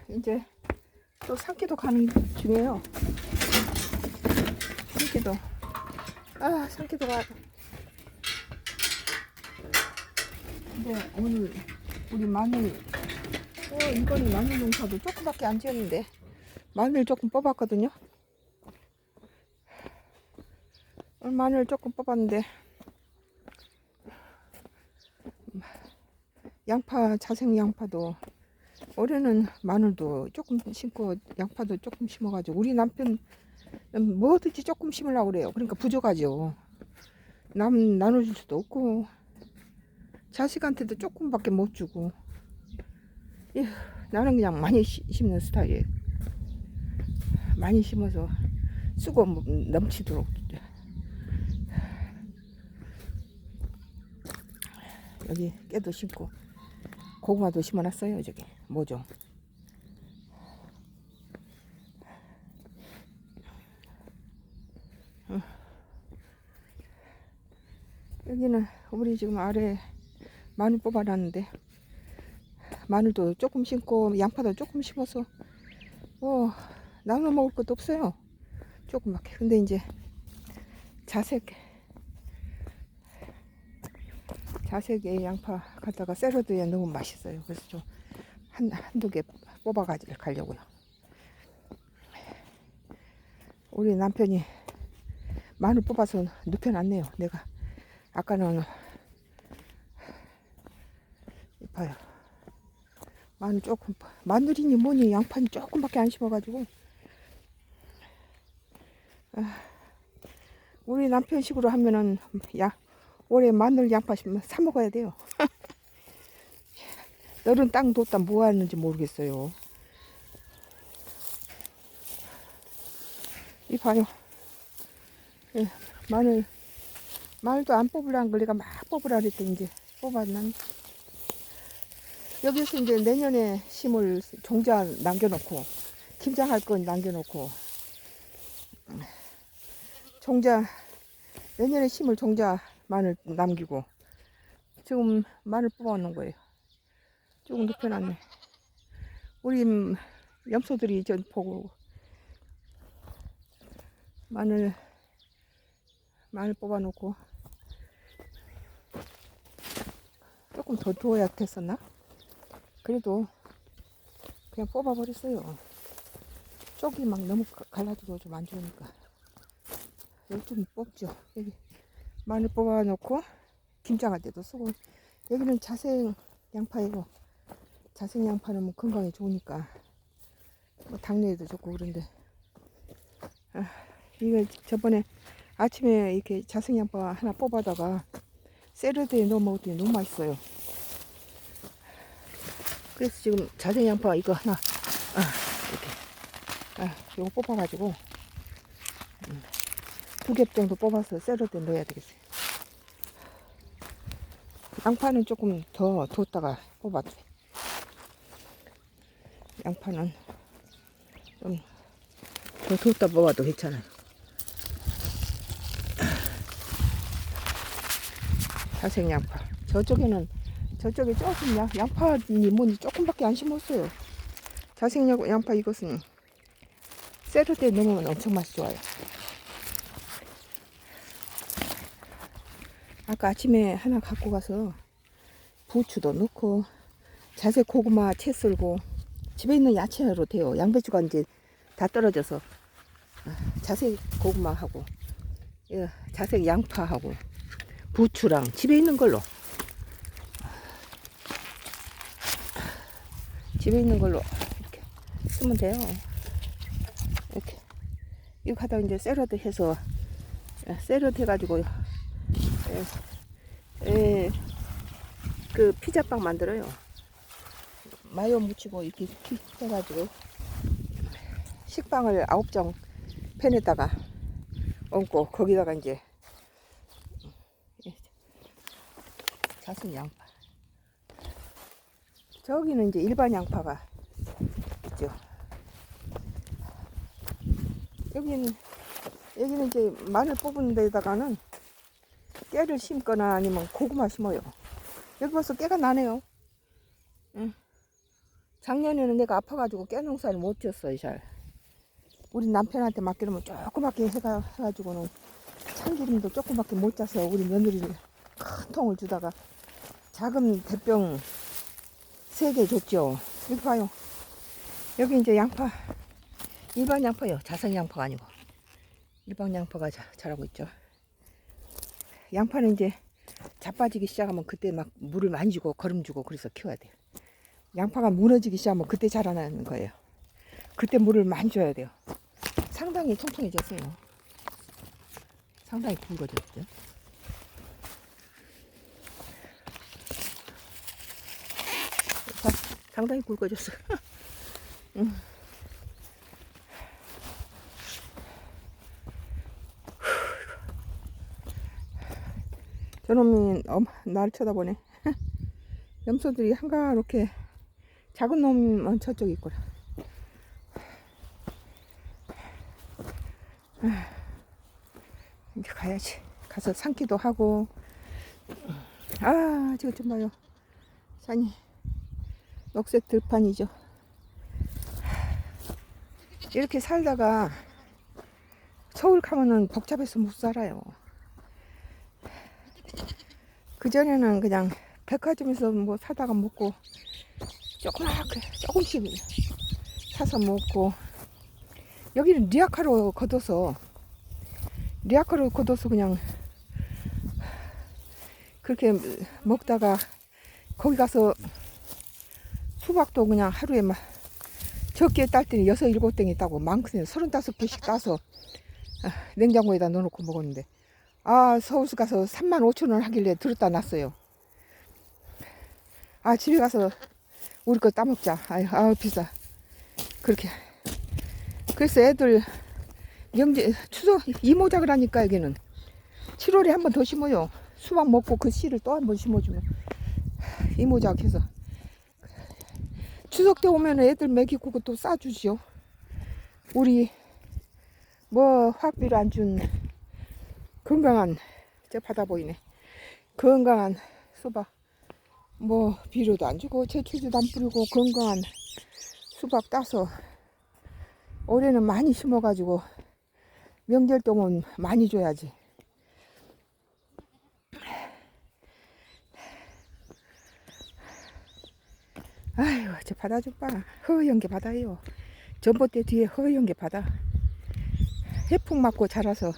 이제 또 산기도 가는 중이에요. 산기도. 산기도 가. 근데 오늘 우리 마늘, 이번에 마늘 농사도 조금밖에 안 지었는데 마늘 조금 뽑았거든요. 마늘 조금 뽑았는데 양파, 자생 양파도 올해는 마늘도 조금 심고 양파도 조금 심어가지고 우리 남편 뭐든지 조금 심으려고 그래요. 그러니까 부족하죠. 남 나눠줄 수도 없고 자식한테도 조금밖에 못 주고. 나는 그냥 많이 심는 스타일이에요. 많이 심어서 쓰고 넘치도록. 여기 깨도 심고 고구마도 심어놨어요. 저기 뭐죠? 여기는 우리 지금 아래 마늘 뽑아놨는데 마늘도 조금 심고 양파도 조금 심어서 나눠 먹을 것도 없어요. 조금밖에. 근데 이제 자색의 양파 갖다가 샐러드에 넣으면 맛있어요. 그래서 좀 한두 개 뽑아 가려고요. 우리 남편이 마늘 뽑아서 눕혀놨네요. 내가 아까는 봐요. 마늘 조금, 마늘이니 뭐니 양파는 조금밖에 안 심어가지고 우리 남편식으로 하면은 올해 마늘 양파 사 먹어야 돼요. 너른 땅 뒀다 뭐 하는지 모르겠어요. 이 봐요. 마늘도 안 뽑으라는 걸 내가 막 뽑으라 그랬더니 이제 뽑았난. 여기서 이제 내년에 심을 종자 남겨놓고 김장할 건 남겨놓고 내년에 심을 종자 마늘 남기고 지금 마늘 뽑아놓는 거예요. 조금 눕혀놨네. 우리 염소들이 저 보고 마늘 뽑아놓고 조금 더 두어야 됐었나? 그래도 그냥 뽑아버렸어요. 쪽이 막 너무 갈라지고 좀 안 좋으니까. 여기 좀 뽑죠. 여기 마늘 뽑아놓고 김장할 때도 쓰고. 여기는 자생 양파이고 자생 양파는 뭐 건강에 좋으니까 뭐 당뇨에도 좋고 그런데 이거 저번에 아침에 이렇게 자생 양파 하나 뽑아다가 샐러드에 넣어 먹었더니 너무 맛있어요. 그래서 지금 자생 양파 이거 하나 이렇게 이거 뽑아가지고 2개 정도 뽑아서 샐러드에 넣어야 되겠어요. 양파는 조금 더 뒀다가 뽑아도 돼. 양파는 좀 더 뒀다 뽑아도 괜찮아요. 자생 양파. 저쪽에 조금 양파니 뭐니 조금밖에 안 심었어요. 자생 양파 이것은 샐러드에 넣으면 엄청 맛이 좋아요. 아까 아침에 하나 갖고 가서 부추도 넣고 자색 고구마 채 썰고 집에 있는 야채로 돼요. 양배추가 이제 다 떨어져서 자색 고구마하고 자색 양파하고 부추랑 집에 있는 걸로 이렇게 쓰면 돼요. 이렇게 이거 하다 이제 샐러드 해서 샐러드 해가지고 그 피자빵 만들어요. 마요 묻히고 이렇게 해가지고 식빵을 9장 팬에다가 얹고 거기다가 이제 자색 양파. 저기는 이제 일반 양파가 있죠. 여기는 이제 마늘 뽑은 데다가는 깨를 심거나 아니면 고구마 심어요. 여기 벌써 깨가 나네요. 작년에는 내가 아파가지고 깨농사를 못 지었어요, 잘. 우리 남편한테 맡기려면 조그맣게 해가지고는 참기름도 조그맣게 못 짜서 우리 며느리를 큰 통을 주다가 작은 대병 3개 줬죠. 이거 봐요. 여기 이제 양파, 일반 양파요. 자선 양파가 아니고 일반 양파가 자라고 있죠. 양파는 이제 자빠지기 시작하면 그때 막 물을 많이 주고 거름 주고 그래서 키워야 돼요. 양파가 무너지기 시작하면 그때 자라나는 거예요. 그때 물을 많이 줘야 돼요. 상당히 통통해졌어요. 상당히 굵어졌죠. 상당히 굵어졌어. 저놈이 날 쳐다보네. 염소들이 한가롭게 작은 놈은 저쪽에 있구나. 이제 가야지. 가서 산기도 하고. 아, 저거 좀 봐요. 산이 녹색 들판이죠. 이렇게 살다가 서울 가면은 복잡해서 못 살아요. 그전에는 그냥 백화점에서 뭐 사다가 먹고 조금씩 사서 먹고, 여기는 리아카로 걷어서 그냥 그렇게 먹다가 거기 가서 수박도 그냥 하루에 막 적게 딸 때는 6, 7땡이 따고 많거든요. 35개씩 따서 냉장고에다 넣어놓고 먹었는데, 아, 서울서 가서 35,000원 하길래 들었다 놨어요. 아, 집에 가서 우리 거 따먹자. 아유, 비싸. 그렇게. 그래서 애들 명절, 추석 이모작을 하니까 여기는 7월에 한 번 더 심어요. 수박 먹고 그 씨를 또 한 번 심어주면 이모작 해서. 추석 때 오면 애들 먹이고 또 싸주지요. 우리 뭐 화비를 안 준 건강한, 저 바다 보이네. 건강한 수박, 뭐 비료도 안 주고 제초제도 안 뿌리고 건강한 수박 따서 올해는 많이 심어가지고 명절 때 오면 많이 줘야지. 아이고, 저 바다 좀 봐. 허연 게 바다예요. 전봇대 뒤에 허연 게 바다. 해풍 맞고 자라서.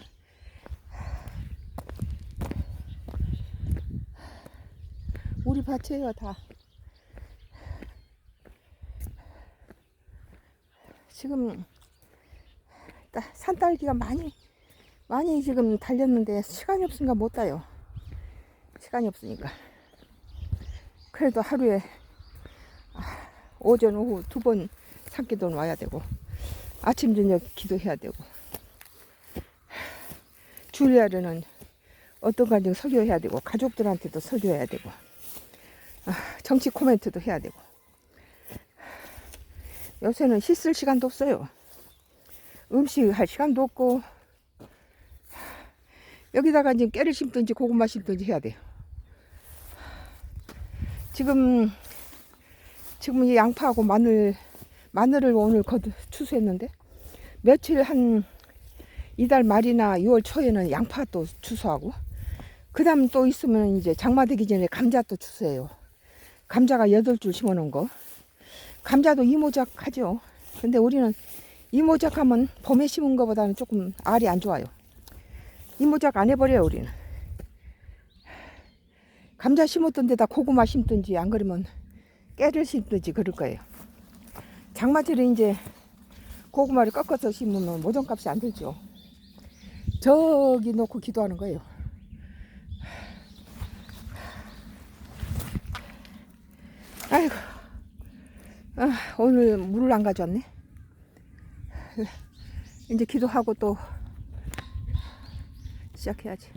우리 밭이에요, 다. 지금 산딸기가 많이 지금 달렸는데 시간이 없으니까 못 따요. 시간이 없으니까. 그래도 하루에 오전 오후 2번 산기도는 와야 되고, 아침 저녁 기도해야 되고, 주일날에는 어떤 가정 설교해야 되고, 가족들한테도 설교해야 되고, 정치 코멘트도 해야 되고. 요새는 씻을 시간도 없어요. 음식 할 시간도 없고, 여기다가 이제 깨를 심든지 고구마 심든지 해야 돼요. 지금 이 양파하고 마늘을 오늘 추수했는데, 며칠 한 이달 말이나 6월 초에는 양파 또 추수하고, 그 다음 또 있으면 이제 장마 되기 전에 감자 또 추수해요. 감자가 8줄 심어 놓은 거. 감자도 이모작 하죠. 근데 우리는 이모작 하면 봄에 심은 거보다는 조금 알이 안 좋아요. 이모작 안 해버려요, 우리는. 감자 심었던 데다 고구마 심든지, 안 그러면 깨를 심든지 그럴 거예요. 장마철에 이제 고구마를 꺾어서 심으면 모종값이 안 들죠. 저기 놓고 기도하는 거예요. 아이고, 오늘 물을 안 가져왔네. 이제 기도하고 또 시작해야지.